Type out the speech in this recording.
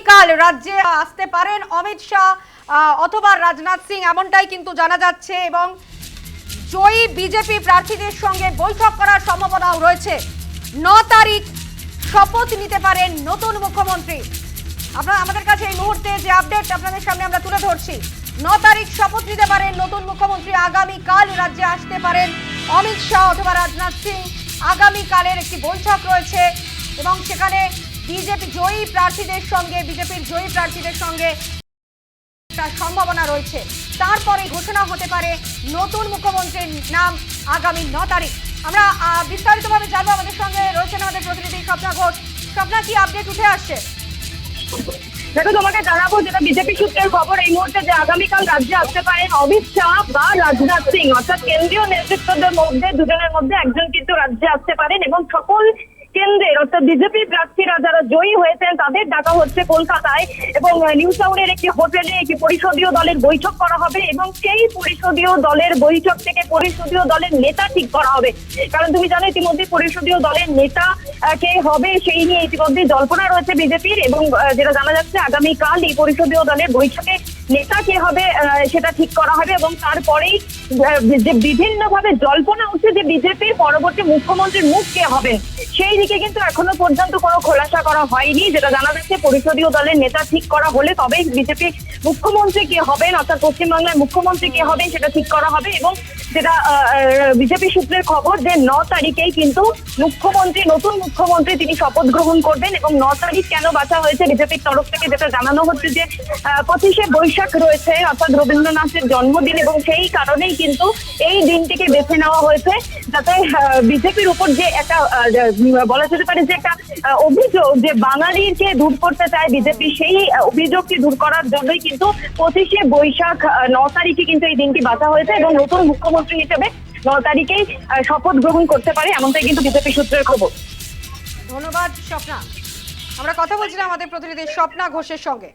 আগামীকাল রাজ্যে আসতে পারেন অমিত শাহ অথবা রাজনাথ সিং, এমনটাই কিন্তু জানা যাচ্ছে। এবং জয়ী বিজেপি প্রার্থীদের সঙ্গে বৈঠক করার সম্ভাবনাও রয়েছে। 9 তারিখ শপথ নিতে পারেন নতুন মুখ্যমন্ত্রী। আপনারা আমাদের কাছে এই মুহূর্তে যে আপডেট আপনাদের সামনে আমরা তুলে ধরছি, 9 তারিখ শপথ নিতে পারেন নতুন মুখ্যমন্ত্রী। আগামীকাল রাজ্যে আসতে পারেন অমিত শাহ অথবা রাজনাথ সিং। আগামীকালের একটি বৈঠক রয়েছে এবং সেখানে বিজেপির জয়ী প্রার্থীদের সঙ্গে সম্ভাবনা রয়েছে। তারপরে ঘোষণা হতে পারে নতুন মুখ্যমন্ত্রীর নাম আগামী 9 তারিখ। আমরা বিস্তারিতভাবে জানবো। আমাদের সঙ্গে রয়েছেন আমাদের প্রতিনিধি স্বপ্না ঘোষ। স্বপ্না, কি আপডেট উঠে আসছে? দেখো, তোমাকে জানাবো যেটা বিজেপি সূত্রের খবর এই মুহূর্তে, যে আগামীকাল রাজ্যে আসতে পারেন অমিত শাহ বা রাজনাথ সিং, অর্থাৎ কেন্দ্রীয় নেতৃত্বদের মধ্যে দুজনের মধ্যে একজন কিন্তু রাজ্যে আসতে পারেন। এবং সকল কেন্দ্রের অর্থাৎ বিজেপি প্রার্থীরা যারা জয়ী হয়েছেন তাদের ডাকা হচ্ছে কলকাতায়, এবং নিউ টাউনের একটি হোটেলে একটি পরিষদীয় দলের বৈঠক করা হবে। এবং সেই পরিষদীয় দলের বৈঠক থেকে পরিষদীয় দলের নেতা ঠিক করা হবে। কারণ তুমি জানো ইতিমধ্যে পরিষদীয় দলের নেতা কে হবে সেই নিয়ে ইতিমধ্যে জল্পনা রয়েছে বিজেপির। এবং যেটা জানা যাচ্ছে আগামীকাল এই পরিষদীয় দলের বৈঠকে নেতা কে হবে সেটা ঠিক করা হবে। এবং তারপরেই যে বিভিন্নভাবে জল্পনা উঠছে যে বিজেপির পরবর্তী মুখ্যমন্ত্রীর মুখ কে হবেন, সেই দিকে কিন্তু এখনো পর্যন্ত কোনো খোলাসা করা হয়নি। যেটা জানা যাচ্ছে পরিষদীয় দলের নেতা ঠিক করা হলে তবেই বিজেপি মুখ্যমন্ত্রী কে হবেন, অর্থাৎ পশ্চিমবাংলার মুখ্যমন্ত্রী কে হবেন সেটা ঠিক করা হবে। এবং যেটা বিজেপি সূত্রের খবর যে 9 তারিখেই কিন্তু নতুন মুখ্যমন্ত্রী তিনি শপথ গ্রহণ করবেন। এবং 9 তারিখ কেন বাছা হয়েছে বিজেপির তরফ থেকে, যেটা জানানো হচ্ছে যে 25শে বৈশাখ রয়েছে, অর্থাৎ রবীন্দ্রনাথের জন্মদিন, এবং সেই কারণেই কিন্তু এই দিনটিকে বেছে নেওয়া হয়েছে, যাতে বিজেপির উপর যে একটা বলা যেতে পারে যে একটা অভিযোগ যে বাঙালিকে দূর করতে চায় বিজেপি, সেই অভিযোগটি দূর করার জন্যই কিন্তু 25শে বৈশাখ 9 তারিখে কিন্তু এই দিনটি বাছা হয়েছে। এবং নতুন মুখ্যমন্ত্রী হিসেবে 9 তারিখেই শপথ গ্রহণ করতে পারে, এমনটাই কিন্তু বিজেপি সূত্রের খবর। ধন্যবাদ স্বপ্না। আমরা কথা বলছিলাম আমাদের প্রতিনিধি স্বপ্না ঘোষের সঙ্গে।